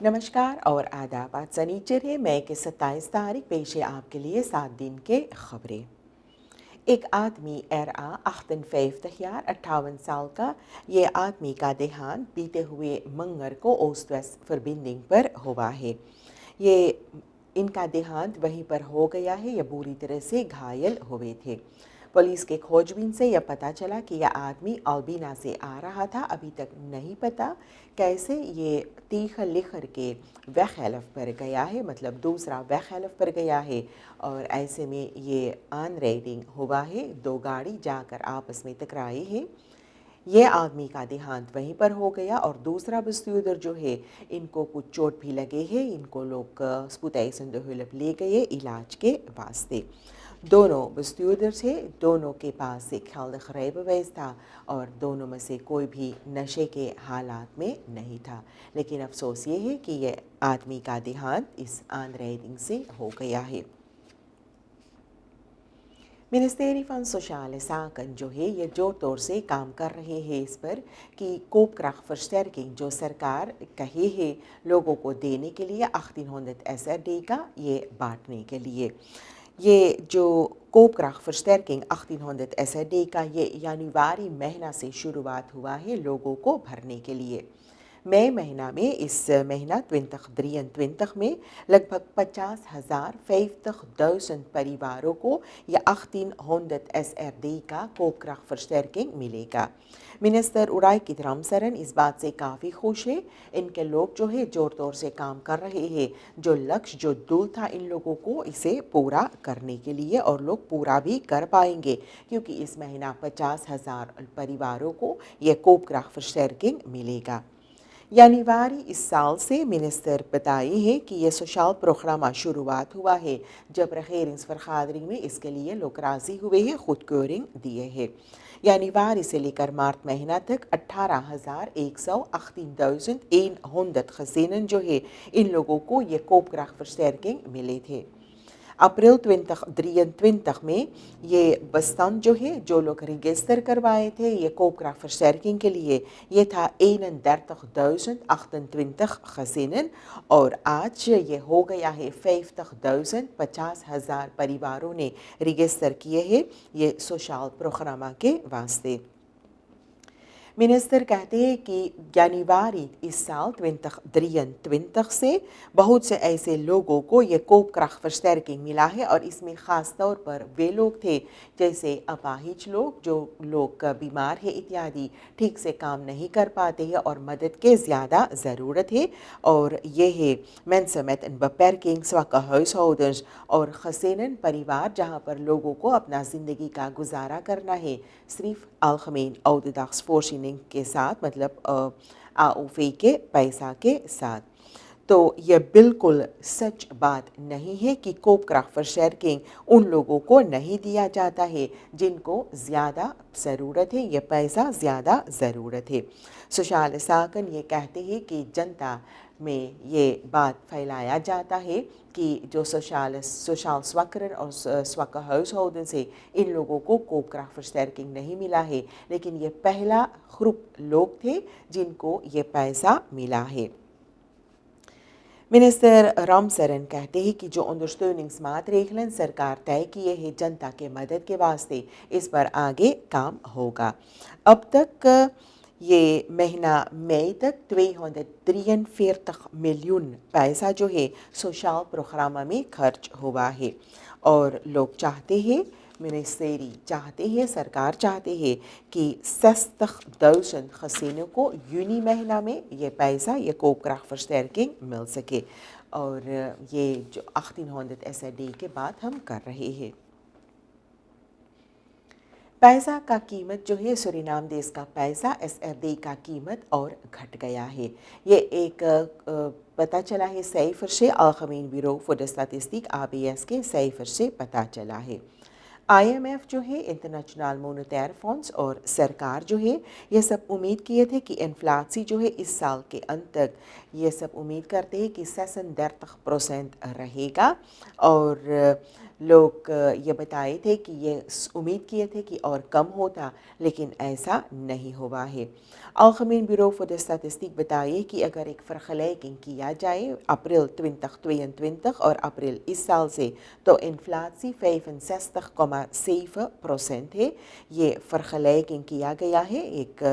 नमस्कार और आदाब। आज सनीचर है, मई के 27 तारीख। पेश है आपके लिए 7 दिन के खबरें। एक आदमी एरआ 58 jaar 58 साल का ये आदमी का देहांत बीते हुए मंगर को ओस्ट वेस्ट verbinding पर हुआ है। ये इनका देहांत वहीं पर हो गया है। ये बुरी तरह से घायल हुए थे। पुलिस के खोजबीन से यह पता चला कि यह आदमी अल्बीना से आ रहा था। अभी तक नहीं पता कैसे ये तीख लिखर के वैखलफ पर गया है, मतलब दूसरा वैखलफ पर गया है, और ऐसे में ये ऑन राइडिंग हुआ है। दो गाड़ी जाकर आपस में टकराई है। ये आदमी का देहांत वहीं पर हो गया और दूसरा बस्तूदर जो है, इनको कुछ चोट भी लगे हैं। इनको लोग स्पुतैसंदहुलप ले गए इलाज के वास्ते। दोनों बस्तूदर थे, दोनों के पास से ख्याल खरेब वैस था और दोनों में से कोई भी नशे के हालात में नहीं था। लेकिन अफसोस ये है कि यह आदमी का देहांत इस ऑन राइडिंग से हो गया है। Ministerie van Sociale Zaken जो है, ये जोर तौर से काम कर रहे हैं इस पर कि koopkrachtversterking जो सरकार कहे है लोगों को देने के लिए 1800 SRD का ये बांटने के लिए। ये जो koopkrachtversterking 1800 SRD का ये जनवरी महीना से शुरुआत हुआ है लोगों को भरने के लिए। मई महीना में इस महीना 2023 में लगभग 50,000 परिवारों को या 1800 SRD का koopkrachtversterking मिलेगा। मिनिस्टर उराइकी धर्मसरन इस बात से काफ़ी खुश है। इनके लोग जो है जोर तौर से काम कर रहे हैं। जो लक्ष्य जो दूर था इन लोगों को इसे पूरा करने के लिए, और लोग पूरा भी कर पाएंगे क्योंकि इस महीना 50,000 परिवारों को ये koopkrachtversterking मिलेगा। जनवरी इस साल से मिनिस्टर बताए हैं कि यह सोशल प्रोग्राम शुरुआत हुआ है जब regeringsvergadering में इसके लिए लोग राजी हुए हैं, खुदकोरिंग दिए हैं। जनवरी से लेकर मार्च महीना तक 18,118 gezinnen जो है इन लोगों को ये koopkrachtversterking मिले थे। अप्रैल 2023 में ये बस्तान जो है जो लोग रजिस्टर करवाए थे ये koopkrachtversterking के लिए, ये था 31,028 gezinnen और आज ये हो गया है 50,000 परिवारों ने रजिस्टर किए हैं ये सोशल प्रोग्राम के वास्ते। मिनिस्टर कहते हैं कि जनवरी इस साल 2023 से बहुत से ऐसे लोगों को ये koopkrachtversterking मिला है और इसमें ख़ास तौर पर वे लोग थे जैसे अपाहिज लोग, जो लोग बीमार है इत्यादि, ठीक से काम नहीं कर पाते हैं और मदद के ज़्यादा ज़रूरत है। और ये है mensen met een beperking, zwakke huishoudens और gezinnen परिवार जहाँ पर लोगों को अपना ज़िंदगी का गुजारा करना है सिर्फ algemeen ouderdagsvoorziening के साथ, मतलब AOV के पैसा के साथ। तो यह बिल्कुल सच बात नहीं है कि koopkrachtversterking उन लोगों को नहीं दिया जाता है जिनको ज़्यादा ज़रूरत है, यह पैसा ज़्यादा ज़रूरत है। सोशल साकन ये कहते हैं कि जनता में ये बात फैलाया जाता है कि जो सोशल स्वाकरन और स्वाक huishouden से इन लोगों को koopkrachtversterking नहीं मिला है, लेकिन ये पहला ग्रुप लोग थे जिनको ये पैसा मिला है। मिनिस्टर रामसरन कहते हैं कि जो ondersteuningsmaatregelen सरकार तय किए हैं जनता के मदद के वास्ते, इस पर आगे काम होगा। अब तक ये महीना मई तक 243 मिलियन पैसा जो है सोशल प्रोग्राम में खर्च हुआ है और लोग चाहते हैं, मिनिस्ट्री चाहते हैं, सरकार चाहते हैं कि 60,000 gezinnen को यूनी महीना में ये पैसा ये koopkrachtversterking मिल सके। और ये जो 1800 SRD के बाद हम कर रहे हैं। पैसा का कीमत जो है, सूरीनाम देश का पैसा SRD का कीमत और घट गया है। ये एक पता चला है cijfer से, Algemeen Bureau voor de Statistiek ABS के cijfer से पता चला है। IMF जो है, इंटरनेशनल मॉनेटरी फंड्स और सरकार जो है, ये सब उम्मीद किए थे कि इन्फ्लेशन जो है इस साल के अंत तक, ये सब उम्मीद करते हैं कि 36% रहेगा। और लोग ये बताए थे कि ये उम्मीद किए थे कि और कम होता, लेकिन ऐसा नहीं हुआ है। Algemeen Bureau voor de Statistiek बताइए कि अगर एक vergelijking किया जाए अप्रैल 2022 और अप्रैल इस साल से, तो इन्फ्लेशन 65,7% है। ये vergelijking किया गया है, एक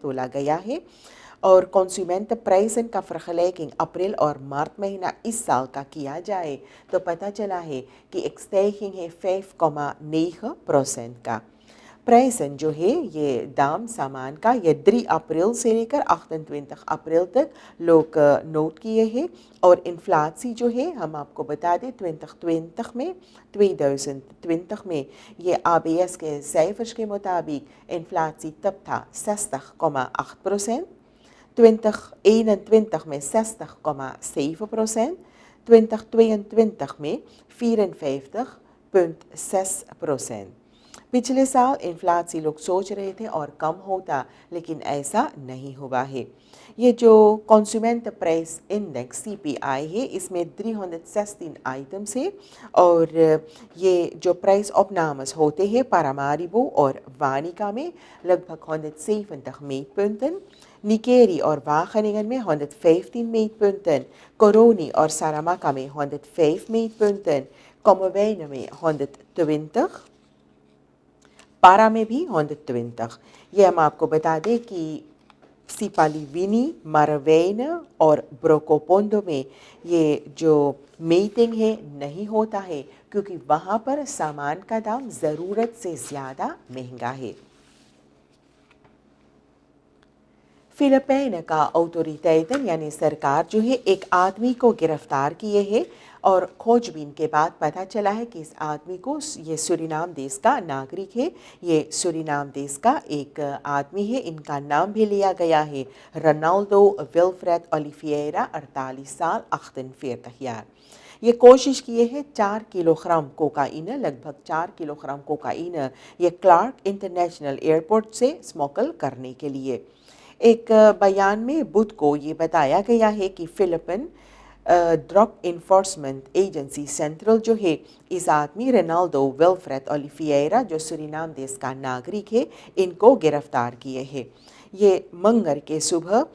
तोला गया है। और consumentenprijzen का vergelijking अप्रैल और मार्च महीना इस साल का किया जाए, तो पता चला है कि एक stijging है 5,9% का। प्राइसन जो है, ये दाम सामान का, ये 3 अप्रैल से लेकर 28 अप्रैल तक लोग नोट किए हैं। और इन्फ्लेशन जो है, हम आपको बता दें 2020 में ये ABS के cijfers के मुताबिक इन्फ्लेशन तब था 60,8%, 2021 में 60,7%, 2022 में 54,6%। पिछले साल इन्फ्लेशन लोग सोच रहे थे और कम होता, लेकिन ऐसा नहीं हुआ है। ये जो कंज्यूमर प्राइस इंडेक्स CPI है, इसमें 316 आइटम्स है। और ये जो प्राइस opnames होते हैं पारामारिबो और वानिका में लगभग 170 meetpunten, निकेरी और वाgeningen में 115 meetpunten, कोरोनी और सारामाका में 105 meetpunten, कोमोवेन में 120, पारा में भी 120। ये हम आपको बता दें कि सिपालीविनी, मारावेन और ब्रोकोपोंडो में ये जो मीटिंग है नहीं होता है, क्योंकि वहाँ पर सामान का दाम ज़रूरत से ज़्यादा महंगा है। फिलिपाइन का ऑटोरिटेटन यानी सरकार जो है, एक आदमी को गिरफ्तार किए है। और खोजबीन के बाद पता चला है कि इस आदमी को, ये सूरीनाम देश का नागरिक है, ये सूरीनाम देश का एक आदमी है। इनका नाम भी लिया गया है, रोनाल्डो विल्फ्रेड ओलिवेरा, 48 साल, 48 jaar। ये कोशिश किए हैं 4 किलोग्राम कोकाइन, लगभग 4 किलोग्राम कोकाइन ये क्लार्क इंटरनेशनल एयरपोर्ट से स्मगल करने के लिए। एक बयान में बुध को ये बताया गया है कि Philippine drug enforcement agency central जो है, इस आदमी रोनाल्डो विल्फ्रेड ओलिवेरा, जो सूरीनाम देश का नागरिक है, इनको गिरफ्तार किए हैं। ये मंगल के सुबह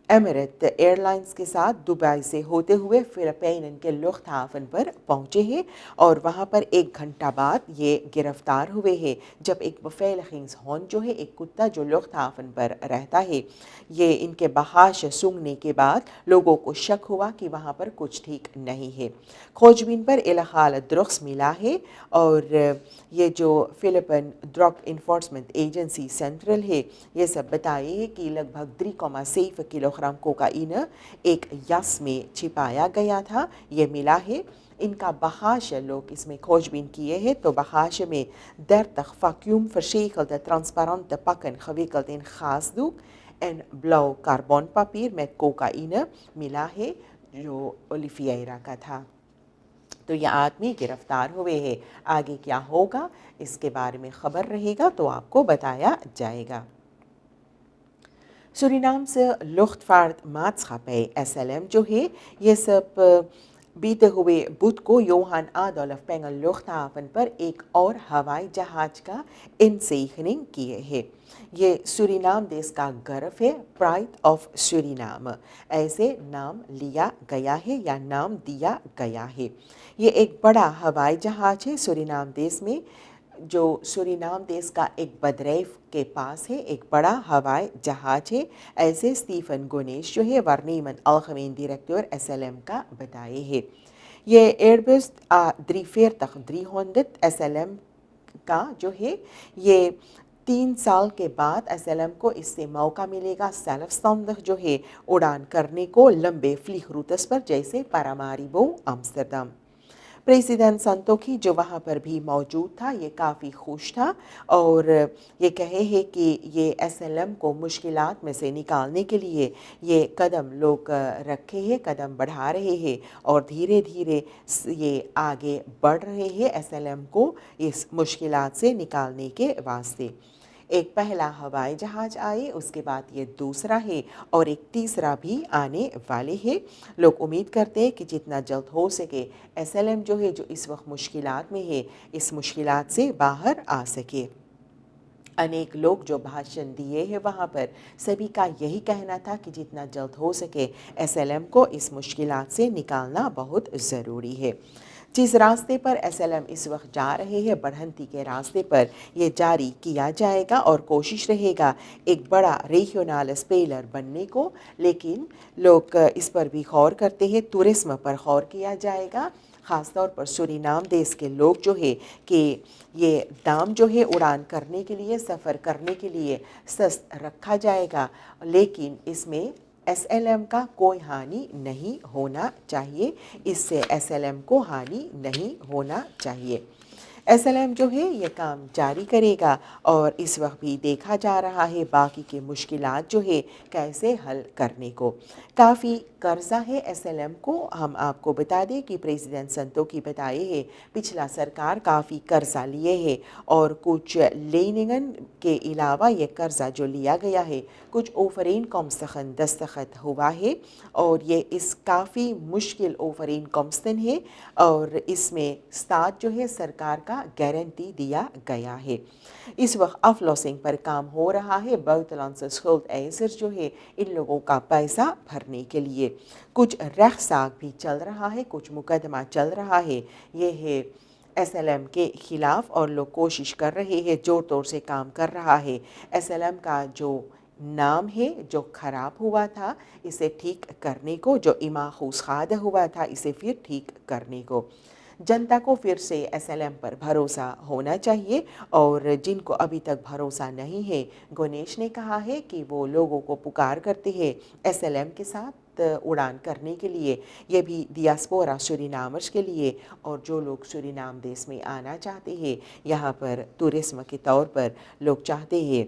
एमिरेट एयरलाइंस के साथ दुबई से होते हुए फिलिपाइन के लुफ्थहाफन पर पहुंचे हैं। और वहां पर 1 घंटा बाद ये गिरफ्तार हुए हैं, जब एक बफेलखिंग्सहॉर्न जो है, एक कुत्ता जो लुफ्थहाफन पर रहता है, ये इनके बहाश सूंघने के बाद लोगों को शक हुआ कि वहां पर कुछ ठीक नहीं है। खोजबीन पर इलाहाल ड्रग्स मिला है। और ये जो Philippine drug enforcement agency central है, ये सब बताइए कि लगभग 3,7 किलोग्राम कोकाइन एक यस में छिपाया गया था, ये मिला है। इनका बहाश लोग इसमें खोजबीन किए हैं, तो बहाश में 30 vacuum verzegelde transparante pakken gewikkeld in gaasdoek en blauw carbonpapier met cocaïne मिला है, जो ओलिवेरा का था। तो ये आदमी गिरफ्तार हुए हैं। आगे क्या होगा इसके बारे में खबर रहेगा तो आपको बताया जाएगा। सूरीनामse luchtvaartmaatschappij SLM जो है, ये सब बीते हुए बुध को योहान आडोल्फ पेंगल लुफ्थहाफन पर एक और हवाई जहाज का इंसेखनिंग किए हैं। ये सूरीनाम देश का गर्व है, प्राइड ऑफ सूरीनाम, ऐसे नाम लिया गया है या नाम दिया गया है। ये एक बड़ा हवाई जहाज है सूरीनाम देश में, जो सूरीनाम देश का एक बदरेफ के पास है, एक बड़ा हवाई जहाज है, ऐसे स्टीफन गोनेश जो है वर्नीमन algemeen डायरेक्टर SLM का बताए हैं। ये एयरबस A340-300 SLM का जो है, ये 3 साल के बाद SLM को इससे मौका मिलेगा सेल्फस्टांdig जो है उड़ान करने को लंबे फ्लीगरूट्स पर, जैसे पारामारिबो, अम्स्टरडम। प्रेसिडेंट संतोखी जो वहाँ पर भी मौजूद था ये काफ़ी खुश था और ये कहे है कि ये एसएलएम को मुश्किलात में से निकालने के लिए ये कदम लोग रखे हैं, कदम बढ़ा रहे हैं और धीरे धीरे ये आगे बढ़ रहे हैं एसएलएम को इस मुश्किलात से निकालने के वास्ते। एक पहला हवाई जहाज़ आए, उसके बाद ये दूसरा है और एक तीसरा भी आने वाले हैं। लोग उम्मीद करते हैं कि जितना जल्द हो सके एसएलएम जो है जो इस वक्त मुश्किलात में है इस मुश्किलात से बाहर आ सके। अनेक लोग जो भाषण दिए हैं वहाँ पर सभी का यही कहना था कि जितना जल्द हो सके एसएलएम को इस मुश्किलात से निकालना बहुत ज़रूरी है। जिस रास्ते पर एसएलएम इस वक्त जा रहे हैं बढ़ंती के रास्ते पर ये जारी किया जाएगा और कोशिश रहेगा एक बड़ा रीजनल स्पेलर बनने को, लेकिन लोग इस पर भी गौर करते हैं, टूरिज्म पर गौर किया जाएगा, ख़ास तौर पर सूरीनाम देश के लोग जो है कि ये दाम जो है उड़ान करने के लिए सफ़र करने के लिए सस्त रखा जाएगा, लेकिन इसमें एसएलएम का कोई हानि नहीं होना चाहिए, इससे एसएलएम को हानि नहीं होना चाहिए। एसएलएम जो है ये काम जारी करेगा और इस वक्त भी देखा जा रहा है बाकी के मुश्किलात जो है कैसे हल करने को। काफ़ी कर्जा है एसएलएम को, हम आपको बता दें कि प्रेसिडेंट संतोखी बताए हैं पिछला सरकार काफ़ी कर्जा लिए है और कुछ लेनिंगन के अलावा ये कर्जा जो लिया गया है कुछ ओफरीन कॉम्स्तखन दस्तखत हुआ है और ये इस काफ़ी मुश्किल ओफरीन कॉम्स्तन है और इसमें साथ जो है सरकार का गारंटी दिया गया है। इस वक्त अफलॉसिंग पर काम हो रहा है, बुitenlandse schuldeisers जो है इन लोगों का पैसा भरने के लिए। कुछ रहसाक भी चल रहा है, कुछ मुकदमा चल रहा है, ये है एसएलएम के ख़िलाफ़ और लोग कोशिश कर रहे हैं, ज़ोर तौर से काम कर रहा है एसएलएम का जो नाम है जो ख़राब हुआ था इसे ठीक करने को, जो इमाखूस खाद हुआ था इसे फिर ठीक करने को। जनता को फिर से एसएलएम पर भरोसा होना चाहिए और जिनको अभी तक भरोसा नहीं है गणेश ने कहा है कि वो लोगों को पुकार करते हैं एसएलएम के साथ उड़ान करने के लिए, ये भी डियास्पोरा सूरीनामर्स के लिए और जो लोग सूरीनाम देश में आना चाहते हैं यहाँ पर टूरिज्म के तौर पर लोग चाहते हैं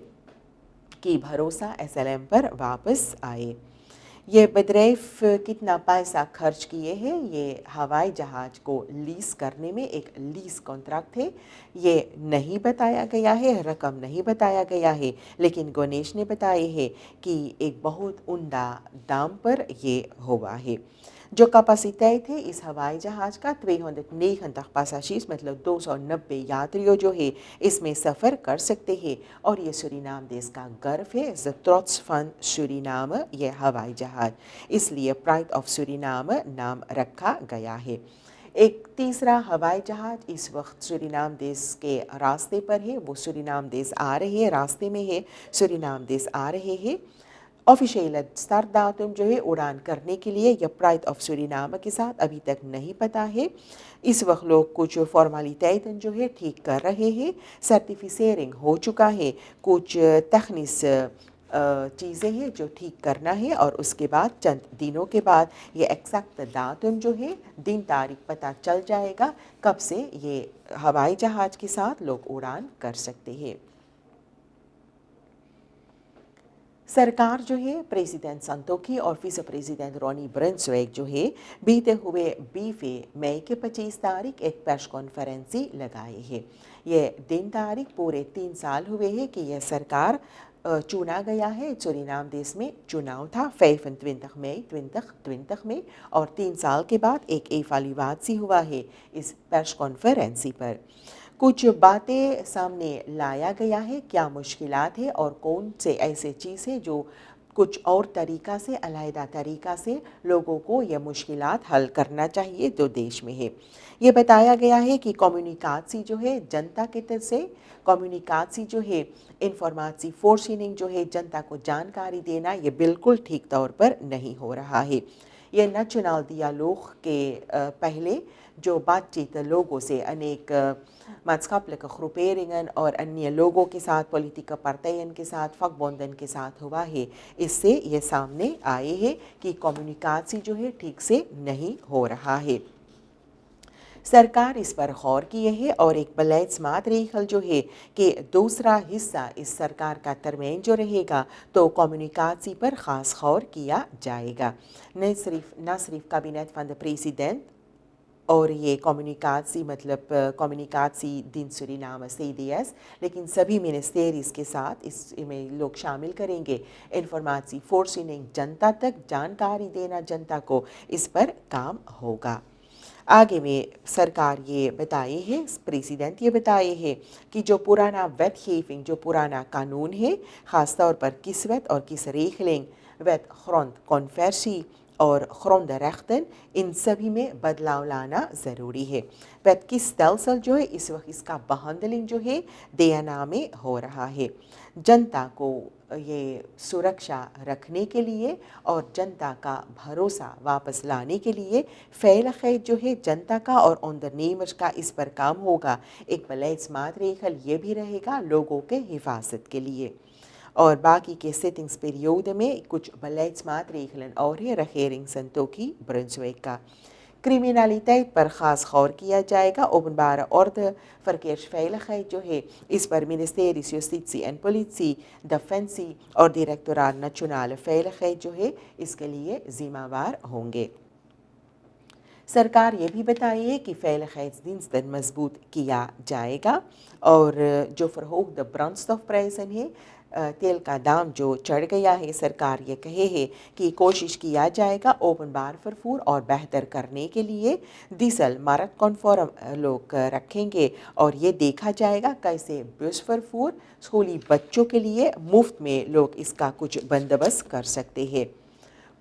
कि भरोसा एसएलएम पर वापस आए। ये बदरैफ कितना पैसा खर्च किए हैं, ये हवाई जहाज़ को लीज़ करने में एक लीज़ कॉन्ट्रैक्ट है, ये नहीं बताया गया है, रकम नहीं बताया गया है, लेकिन गणेश ने बताए हैं कि एक बहुत उम्दा दाम पर ये हुआ है। जो कैपेसिटी थे इस हवाई जहाज़ का 290 पैसेंजर्स मतलब 290 यात्रियों जो है इसमें सफ़र कर सकते हैं और ये सूरीनाम देश का गर्व है। द ट्रोट्स फन सूरीनाम ये हवाई जहाज़, इसलिए प्राइड ऑफ सूरीनाम नाम रखा गया है। एक तीसरा हवाई जहाज़ इस वक्त सूरीनाम देश के रास्ते पर है, वो सूरीनाम देश आ रहे हैं, रास्ते में है, सूरीनाम देश आ रहे हैं। ऑफिशियल स्टार्ट दातुम जो है उड़ान करने के लिए या प्राइड ऑफ सूरीनाम के साथ अभी तक नहीं पता है। इस वक्त लोग कुछ फॉर्मेलिटीज़ जो है ठीक कर रहे हैं, सर्टिफिकेशन हो चुका है, कुछ तकनीस चीज़ें हैं जो ठीक करना है और उसके बाद चंद दिनों के बाद ये एक्जैक्ट दातुम जो है दिन तारीख पता चल जाएगा कब से ये हवाई जहाज़ के साथ लोग उड़ान कर सकते हैं। सरकार जो है प्रेसिडेंट संतोखी और विस प्रेसिडेंट रोनी ब्रुन्सविक जो है बीते हुए 20 मई के 25 तारीख एक प्रेस कॉन्फ्रेंसी लगाई है। ये दिन तारीख पूरे 3 साल हुए हैं कि यह सरकार चुना गया है। सूरीनाम देश में चुनाव था 25 मई 2020 में और 3 साल के बाद एक एफालीवाद हुआ है इस प्रेस कॉन्फ्रेंसी पर। कुछ बातें सामने लाया गया है, क्या मुश्किलात है और कौन से ऐसे चीज़ है जो कुछ और तरीक़ा से अलहदा तरीक़ा से लोगों को यह मुश्किलात हल करना चाहिए जो देश में है। ये बताया गया है कि कम्युनिकासी जो है जनता के तरफ से कम्युनिकासी जो है इंफॉर्मेटिव फोर्सिंग जो है जनता को जानकारी देना ये बिल्कुल ठीक तौर पर नहीं हो रहा है। ये नेशनल डियालोग के पहले जो बातचीत लोगों से अनेक maatschappelijke groeperingen और अन्य लोगों के साथ पॉलिटिकल पार्टियन के साथ फकबोंदन के साथ हुआ है, इससे ये सामने आए हैं कि कम्युनिकासी जो है ठीक से नहीं हो रहा है। सरकार इस पर गौर किए है और एक बलैत स्मार्ट रेखल जो है कि दूसरा हिस्सा इस सरकार का तरमीन जो रहेगा तो कम्युनिकासी पर ख़ास गौर किया जाएगा। न सिर्फ कैबिनेट फंड प्रेसिडेंट और ये कम्युनिकासी मतलब कम्युनिकासी दिन सुरीनाम CDS, लेकिन सभी मिनिस्टेरीज के साथ इसमें लोग शामिल करेंगे। इंफॉर्मेशन फोर्सिंग जनता तक जानकारी देना जनता को, इस पर काम होगा। आगे में सरकार ये बताए है, प्रेसिडेंट ये बताए है कि जो पुराना वेटगeving जो पुराना कानून है, ख़ासतौर पर किस्वत और किस रेखलिंग वेट ग्रॉन्ड कॉन्फेर्सी और ग्रॉन्ड रेchten, इन सभी में बदलाव लाना ज़रूरी है। वेट किस स्टेल्सल जो है इस वक्त इसका बहांडलिंग जो है DNA में हो रहा है। जनता को ये सुरक्षा रखने के लिए और जनता का भरोसा वापस लाने के लिए veiligheid जो है जनता का और ondernemers का, इस पर काम होगा। एक beleidsmaatregel ये भी रहेगा लोगों के हिफाजत के लिए। और बाकी के सिटिंग्स पीरियड में कुछ beleidsmaatregelen और है regering Santoki Brunswick का। क्रिमिनलिटeit पर ख़ास गौर किया जाएगा। ओpenbare orde, verkeersveiligheid जो है इस पर Ministerie Justitie en Politie, Defensie और Directoraat Nationale Veiligheid जो है इसके लिए जिम्मेवार होंगे। सरकार ये भी बताई है कि veiligheidsdiensten मजबूत किया जाएगा और जो verhoogde brandstofprijzen है, तेल का दाम जो चढ़ गया है, सरकार ये कहे है कि कोशिश किया जाएगा ओपनबार vervoer और बेहतर करने के लिए डीजल मार्केट कन्फर्म लोग रखेंगे और ये देखा जाएगा कैसे बस vervoer स्कूली बच्चों के लिए मुफ्त में लोग इसका कुछ बंदोबस्त कर सकते हैं।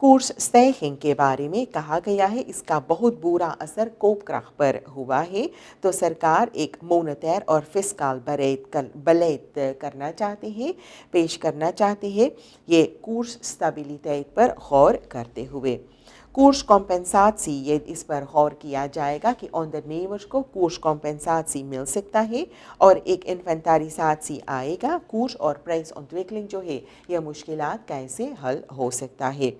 koersstijging के बारे में कहा गया है, इसका बहुत बुरा असर koopkracht पर हुआ है, तो सरकार एक मोनेटार और फिस्कल beleid करना चाहते हैं, पेश करना चाहते हैं, ये कोर्स स्टेबिलिटी पर गौर करते हुए। कोर्स कॉम्पेंसाची, ये इस पर गौर किया जाएगा कि ondernemers को कोर्स कॉम्पेंसाची मिल सकता है और एक इन्वेंटरीसाची आएगा। कोर्स और प्राइस ontwikkeling जो है यह मुश्किलात कैसे हल हो सकता है।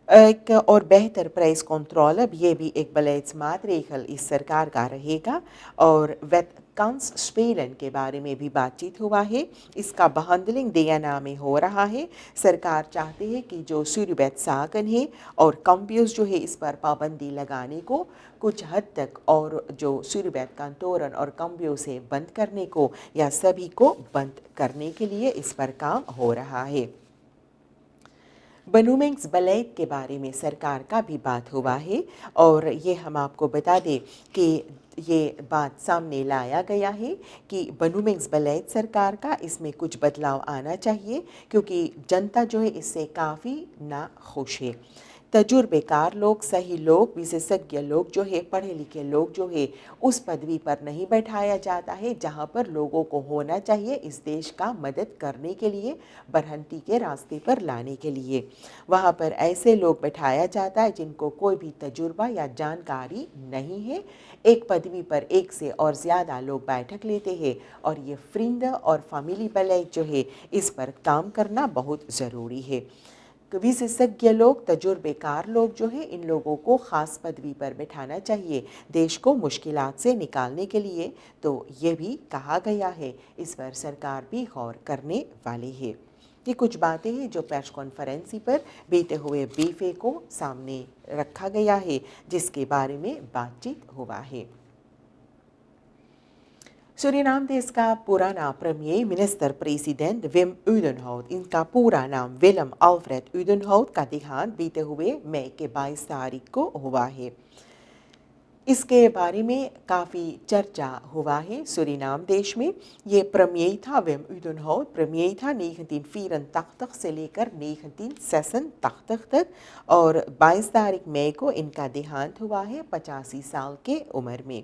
एक और बेहतर प्राइस कंट्रोल, अब ये भी एक beleidsmaatregel इस सरकार का रहेगा और वेटकांस स्पेलन के बारे में भी बातचीत हुआ है। इसका बहांडलिंग DNA में हो रहा है। सरकार चाहती है कि जो सूर्यबेट सागन है और कंप्यूज जो है इस पर पाबंदी लगाने को कुछ हद तक और जो सूर्यबेट कांतोरन और कंप्यूज से बंद करने को या सभी को बंद करने के लिए इस पर काम हो रहा है। benoemingsbeleid के बारे में सरकार का भी बात हुआ है और ये हम आपको बता दें कि ये बात सामने लाया गया है कि benoemingsbeleid सरकार का, इसमें कुछ बदलाव आना चाहिए क्योंकि जनता जो है इससे काफ़ी नाखुश है। तजुर्बेकार लोग, सही लोग, विशेषज्ञ लोग जो है, पढ़े लिखे लोग जो है उस पदवी पर नहीं बैठाया जाता है जहां पर लोगों को होना चाहिए इस देश का मदद करने के लिए, बढ़ंती के रास्ते पर लाने के लिए। वहां पर ऐसे लोग बैठाया जाता है जिनको कोई भी तजुर्बा या जानकारी नहीं है। एक पदवी पर एक से और ज़्यादा लोग बैठक लेते हैं और ये फ्रिंड और फैमिली beleid जो है इस पर काम करना बहुत ज़रूरी है। विशेषज्ञ लोग, तजुर्बेकार लोग जो है, इन लोगों को ख़ास पदवी पर बैठाना चाहिए देश को मुश्किलात से निकालने के लिए, तो ये भी कहा गया है। इस पर सरकार भी गौर करने वाली है। ये कुछ बातें हैं जो प्रेस कॉन्फ्रेंस पर बीते हुए बीफे को सामने रखा गया है, जिसके बारे में बातचीत हुआ है। सूरीनाम देश का पूरा नाम प्रीमियर मिनिस्टर प्रेसिडेंट विम उइडेनहोut, इनका पूरा नाम विलम अल्फ्रेड उइडेनहोut का देहांत बीते हुए मई के 22 तारीख को हुआ है। इसके बारे में काफ़ी चर्चा हुआ है सूरीनाम देश में। ये प्रीमियर था, विम उइडेनहोut प्रीमियर था 1984 से लेकर 1986 तक और 22 तारीख मई को इनका देहांत हुआ है 85 साल के उम्र में।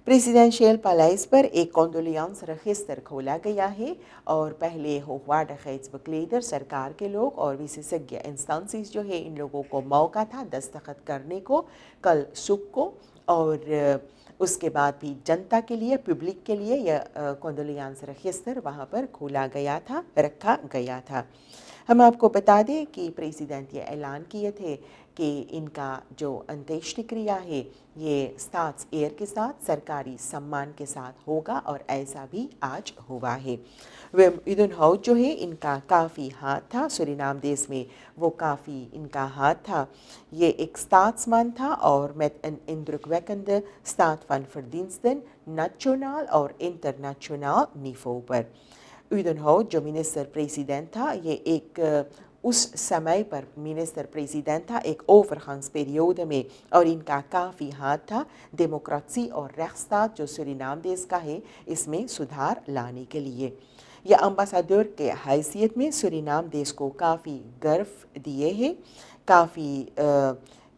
प्रेसिडेंशियल पैलेस पर एक कॉन्डोलियांस रजिस्टर खोला गया है और पहले होवार्डगेट्सबekleider सरकार के लोग और विशेषज्ञ इंस्टेंसेस जो है इन लोगों को मौका था दस्तखत करने को कल सुख को, और उसके बाद भी जनता के लिए, पब्लिक के लिए यह कॉन्डोलियांस रजिस्टर वहाँ पर खोला गया था, रखा गया था। हम आपको बता दें कि प्रेसिडेंट ये ऐलान किए थे کہ ان کا جو انتیشٹی کریا ہے یہ سٹاٹس ایئر کے ساتھ سرکاری سمان کے ساتھ ہوگا، اور ایسا بھی آج ہوا ہے۔ ویم ایڈنہاؤز جو ہے ان کا کافی ہاتھ تھا سورینام دیس میں، وہ کافی ان کا ہاتھ تھا۔ یہ ایک سٹاٹس مین تھا اور met een indrukwekkende staat van verdiensten nationaal اور انٹرنیشنل نیفو پر۔ ایڈنہاؤز جو منسٹر پریزیڈنٹ تھا، یہ ایک اس سمے پر منسٹر پریزیڈنٹ تھا ایک اوورگانgs پیریود میں، اور ان کا کافی ہاتھ تھا ڈیموکریسی اور ریختstaat جو سورینام دیس کا ہے اس میں سدھار لانے کے لیے۔ یہ امباسادور کے حیثیت میں سورینام دیس کو کافی گرو دیے ہیں، کافی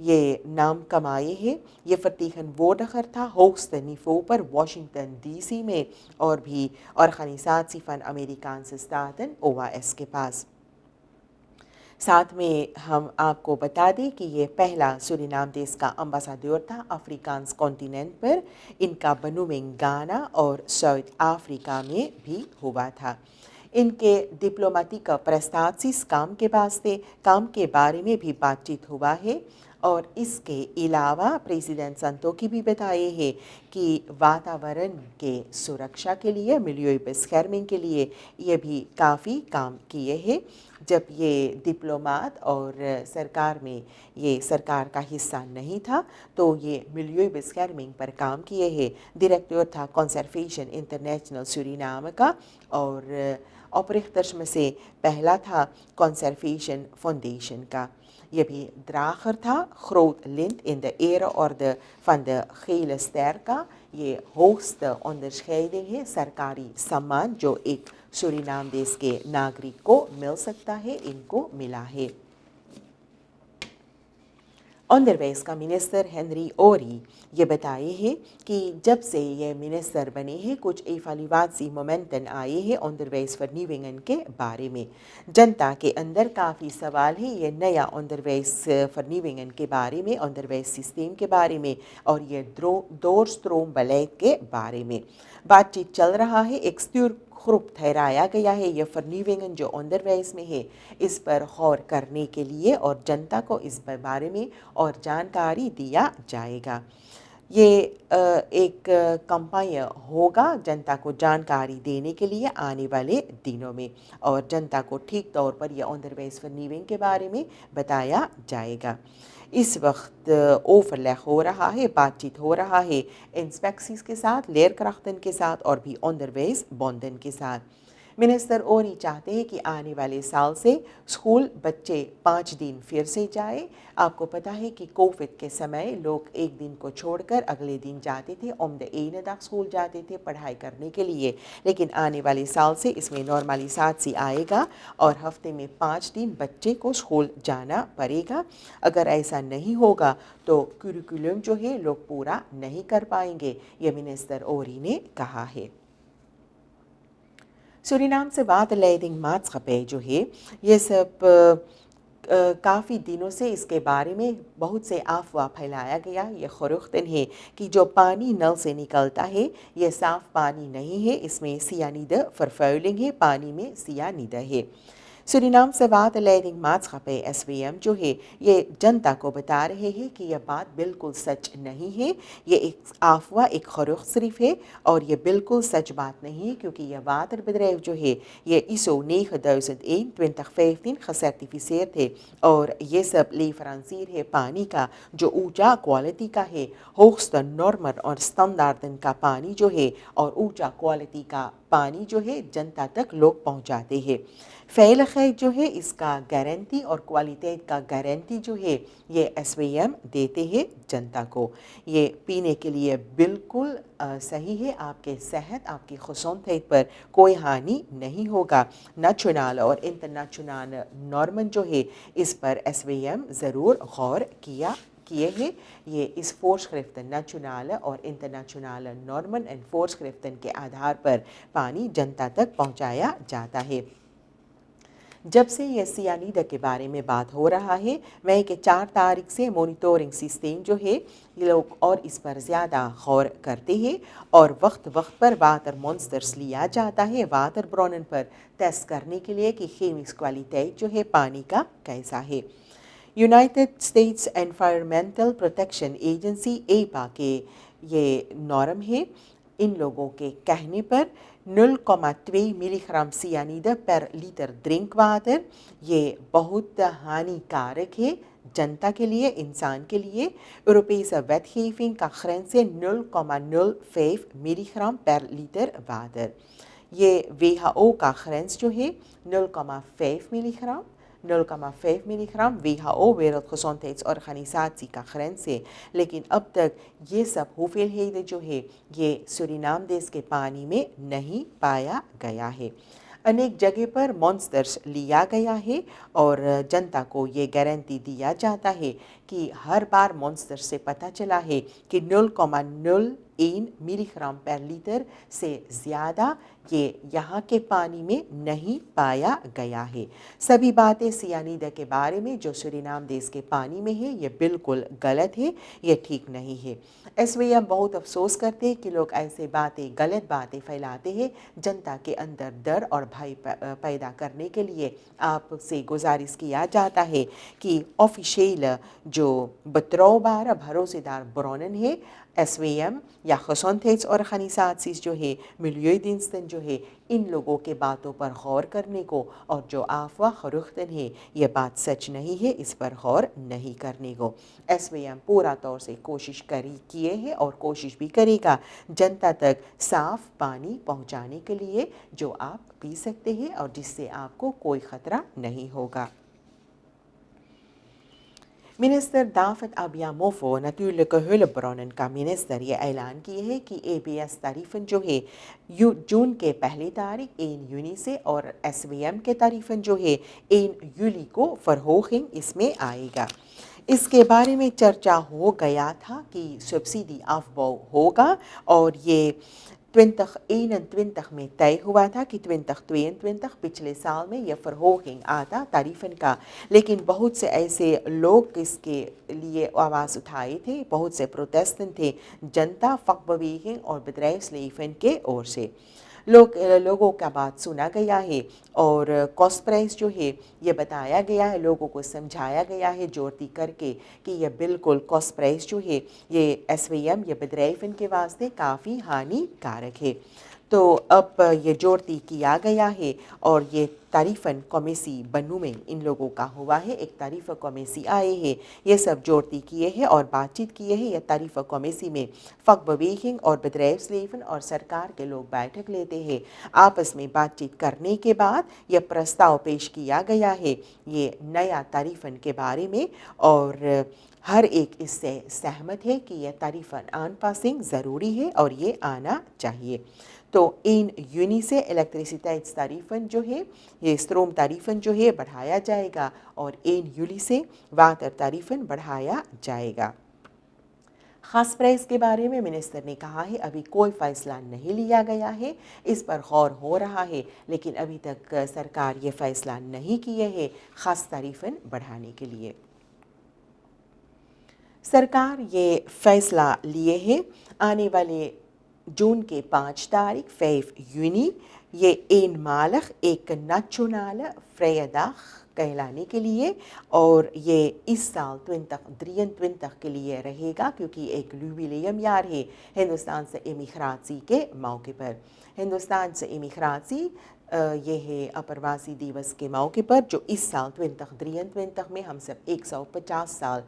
یہ نام کمائے ہیں۔ یہ فتیحن ووڈخر تھا ہوگسٹ نیفو پر واشنگٹن ڈی سی میں، اور بھی Organisatie van Amerikaanse Staten OAS کے پاس۔ ساتھ میں ہم آپ کو بتا دیں کہ یہ پہلا سورینام دیس کا امباسادور تھا افریکانس کانٹیننٹ پر۔ ان کا بنومنگ گانا اور ساؤتھ افریقہ میں بھی ہوا تھا۔ ان کے ڈپلومیٹک پریسٹاسیس کام کے بارے میں بھی بات چیت ہوا ہے، اور اس کے علاوہ پریزیڈنٹ سنتوکی بھی بتائے ہیں کہ واتاورن کے سرکشا کے لیے ملیوئی بسکرمنگ کے لیے یہ بھی کافی کام کیے ہیں۔ جب یہ ڈپلومات اور سرکار میں یہ سرکار کا حصہ نہیں تھا تو یہ ملیوئی بسکرمنگ پر کام کیے ہیں۔ ڈائریکٹر تھا کنزرویشن انٹرنیشنل سورینام کا، اور oprichters میں سے پہلا تھا کنزرویشن فاؤنڈیشن کا۔ یہ بھی دراخر تھا groot lint in de ereorde van de gele ster کا۔ یہ ہوگسٹ onderscheiding ہے، سرکاری سمان جو ایک سورینام دیس کے ناگرک کو مل سکتا ہے، ان کو ملا ہے۔ onderwijs کا منسٹر ہنری اوری یہ بتائے ہیں کہ جب سے یہ منسٹر بنے ہیں کچھ ایفالیواسی مومنٹن آئے ہیں onderwijs vernieuwingen کے بارے میں۔ جنتا کے اندر کافی سوال ہے یہ نیا onderwijs vernieuwingen کے بارے میں، onderwijs سسٹم کے بارے میں، اور یہ doorstroom کے بارے میں بات چیت چل رہا ہے۔ ایک گروپ ٹھہرایا گیا ہے یہ فرنیوینگن جو onderwijs میں ہے اس پر غور کرنے کے لیے، اور جنتا کو اس بارے میں اور جانکاری دیا جائے گا۔ یہ ایک کمپائن ہوگا جنتا کو جانکاری دینے کے لیے آنے والے دنوں میں، اور جنتا کو ٹھیک طور پر یہ onderwijs vernieuwing کے بارے میں بتایا جائے گا۔ اس وقت اوورلیگ ہو رہا ہے، بات چیت ہو رہا ہے انسپیکسیز کے ساتھ، لیرکرافتن کے ساتھ، اور بھی onderwijs بوندن کے ساتھ۔ منسٹر اوری چاہتے ہیں کہ آنے والے سال سے اسکول بچے 5 دن پھر سے جائے۔ آپ کو پتہ ہے کہ کووڈ کے سمے لوگ ایک دن کو چھوڑ کر اگلے دن جاتے تھے، عمدہ ایندا اسکول جاتے تھے پڑھائی کرنے کے لیے، لیکن آنے والے سال سے اس میں نارملیزیشن آئے گا، اور ہفتے میں 5 دن بچے کو اسکول جانا پڑے گا۔ اگر ایسا نہیں ہوگا تو کریکولم جو ہے لوگ پورا نہیں کر پائیں گے، یہ منسٹر اوری نے کہا ہے۔ سورینام سے waterleiding maatschappij جو ہے یہ سب کافی دنوں سے اس کے بارے میں بہت سے افواہ پھیلایا گیا۔ یہ خروختن ہے کہ جو پانی نل سے نکلتا ہے یہ صاف پانی نہیں ہے، اس میں سیانیڈ فرفیولنگ ہے، پانی میں سیانیڈ ہے۔ سورینام سے waterleiding maatschappij SWM جو ہے یہ جنتا کو بتا رہے ہیں کہ یہ بات بالکل سچ نہیں ہے، یہ ایک افواہ، ایک خروخت صرف ہے، اور یہ بالکل سچ بات نہیں ہے، کیونکہ یہ waterbedrijf جو ہے یہ ISO 9001 2015 gecertificeerd ہے، اور یہ سب لیفرانسیر ہے پانی کا جو اونچا کوالٹی کا ہے، ہوگسٹ نارمر اور اسٹینڈارڈن کا پانی جو ہے، اور اونچا کوالٹی کا پانی جو ہے جنتا تک لوگ پہنچاتے ہیں۔ فیلخیت جو ہے اس کا گارنٹی اور کوالٹی کا گارنٹی جو ہے یہ SWM دیتے ہیں جنتا کو۔ یہ پینے کے لیے بالکل صحیح ہے، آپ کے صحت، آپ کی خصوصیت پر کوئی ہانی نہیں ہوگا۔ نیشنل اور انٹرنیشنل نارمن جو ہے اس پر SWM ضرور غور کیے ہیں۔ یہ اس فورسکرفٹن نیشنل اور انٹرنیشنل نارمن اینڈ فورسکرفٹن کے آدھار پر پانی جنتا تک پہنچایا جاتا ہے۔ جب سے یہ سیانیڈ کے بارے میں بات ہو رہا ہے، مئی کے 4 تاریخ سے مانیٹورنگ سسٹم جو ہے یہ لوگ اور اس پر زیادہ غور کرتے ہیں، اور وقت پر واٹر مانسٹرز لیا جاتا ہے واٹر برونن پر ٹیسٹ کرنے کے لیے کہ کیمکس کوالٹی جو ہے پانی کا کیسا ہے۔ United States Environmental Protection Agency EPA کے یہ نارم ہے، ان لوگوں کے کہنے پر 0,2 ملی گرام سیانیدہ پر لیٹر ڈرنک واٹر یہ بہت ہانیکارک ہے جنتا کے لیے، انسان کے لیے۔ europäischer Wetthefing کا Grenze 0,05 ملی گرام پر لیٹر واٹر۔ یہ WHO کا گرینز جو ہے 0,5 ملی گرام، 0,5 ملی گرام WHO Weltgesundheitsorganisation کا گرینز ہے، لیکن اب تک یہ سب ہوفیلہیڈ جو ہے یہ سورینام دیش کے پانی میں نہیں پایا گیا ہے۔ انیک جگہ پر مانسٹرز لیا گیا ہے اور جنتا کو یہ گارنٹی دیا جاتا ہے کہ ہر بار مانسٹر سے پتہ چلا ہے کہ 0,01 ملی گرام پر لیٹر سے زیادہ یہ یہاں کے پانی میں نہیں پایا گیا ہے۔ سبھی باتیں سیانیدہ کے بارے میں جو سورینام دیش کے پانی میں ہے یہ بالکل غلط ہے، یہ ٹھیک نہیں ہے۔ اس لیے ہم بہت افسوس کرتے ہیں کہ لوگ ایسے باتیں، غلط باتیں پھیلاتے ہیں۔ جنتا کے اندر ڈر اور بھائی پیدا کرنے کے لیے آپ سے گزارش کیا جاتا ہے کہ آفیشیل جو بتروبار بھروسے دار برونن ہے SWM یا Gesundheitsorganisation جو ہے، ملیوئیدینستن جو ہے، ان لوگوں کے باتوں پر غور کرنے کو، اور جو افواہ خروختن ہے یہ بات سچ نہیں ہے، اس پر غور نہیں کرنے کو۔ SWM پورا طور سے کوشش کیے ہے اور کوشش بھی کرے گا جنتا تک صاف پانی پہنچانے کے لیے جو آپ پی سکتے ہیں اور جس سے آپ کو کوئی خطرہ نہیں ہوگا۔ Minister David Abyamovo natuurlijke hulpbronnen کا منسٹر یہ اعلان کیے ہے کہ ABS تعریفن جو ہے جون کے پہلی تاریخ 1 یونی سے اور SWM کے تعریفن جو ہے 1 یولی کو فروغنگ اس میں آئے گا۔ اس کے بارے میں چرچا ہو گیا تھا کہ سبسیڈی افباؤ ہوگا اور یہ 2021 میں طے ہوا تھا کہ 2022 پچھلے سال میں یہ فروغنگ آتا تعریفن کا، لیکن بہت سے ایسے لوگ اس کے لیے آواز اٹھائے تھے، بہت سے پروٹیسٹن تھے جنتا فقبویگنگ اور بدریفسلیفن کے اور سے لوگوں کا بات سنا گیا ہے اور کاسٹ پرائس جو ہے یہ بتایا گیا ہے، لوگوں کو سمجھایا گیا ہے جورتی کر کے کہ یہ بالکل کاسٹ پرائس جو ہے یہ SWM یا بدریفن کے واسطے کافی ہانی کارک ہے۔ تو اب یہ جورتی کیا گیا ہے اور یہ تعریفن کمیسی بنو میں ان لوگوں کا ہوا ہے، ایک تعریف کمیسی آئے ہے، یہ سب جورتی کیے ہیں اور بات چیت کیے ہیں۔ یہ تعریف کمیسی میں فقبویگنگ اور بدریفسلیفن اور سرکار کے لوگ بیٹھک لیتے ہیں، آپس میں بات چیت کرنے کے بعد یہ پرستاؤ پیش کیا گیا ہے یہ نیا تعریفن کے بارے میں، اور ہر ایک اس سے سہمت ہے کہ یہ تعریفن آن پاسنگ ضروری ہے اور یہ آنا چاہیے۔ تو 1 یونی سے الیکٹریسٹی تعریفن جو ہے یہ استروم تعریفن جو ہے بڑھایا جائے گا اور 1 یولی سے واٹر تعریفن بڑھایا جائے گا۔ خاص پرائس کے بارے میں منسٹر نے کہا ہے ابھی کوئی فیصلہ نہیں لیا گیا ہے، اس پر غور ہو رہا ہے، لیکن ابھی تک سرکار یہ فیصلہ نہیں کیے ہے خاص تعریفن بڑھانے کے لیے۔ سرکار یہ فیصلہ لیے ہے آنے والے جون کے 5 تاریخ 5 یونی یہ این مالخ ایک نچونال فریداخ کہلانے کے لیے، اور یہ اس سال 2023 کے لیے رہے گا کیونکہ ایک یوبیلیم یار ہے ہندوستان سے امیگراسی کے موقع پر۔ ہندوستان سے امیگراسی یہ ہے اپرواسی دیوس کے موقع پر جو اس سال 2023 میں ہم سب 150 سال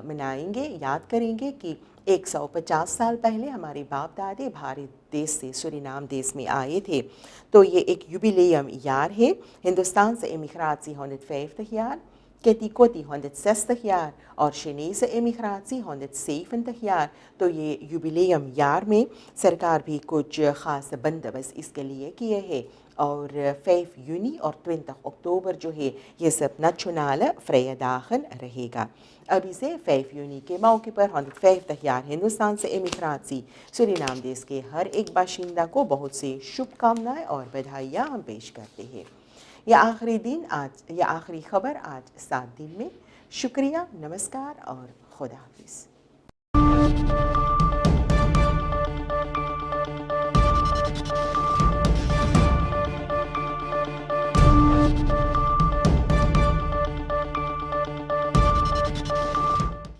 منائیں گے، یاد کریں گے کہ 150 سال پہلے ہمارے باپ دادے بھارت دیش سے سورینام دیش میں آئے تھے، تو یہ ایک یوبیلیم یار ہے۔ ہندوستان سے امیگراسی 150 یار، کیٹیکوٹی 160 یار اور شنیز امیگراسی 170 یار، تو یہ یوبیلیم یار میں سرکار بھی کچھ خاص بندوبست اس کے لیے کیے ہیں، اور 5 یونی اور 20 اکتوبر جو ہے یہ سب نچونال فریداخن رہے گا۔ ابھی سے 5 یونی کے موقع پر 150 یار ہندوستان سے امیگراسی سورینام دیش کے ہر ایک باشندہ کو بہت سے شبھ کامنائیں اور بدھائیاں ہم پیش کرتے ہیں۔ یہ آخری خبر آج 7 دن میں۔ شکریہ، نمسکار اور خدا حافظ۔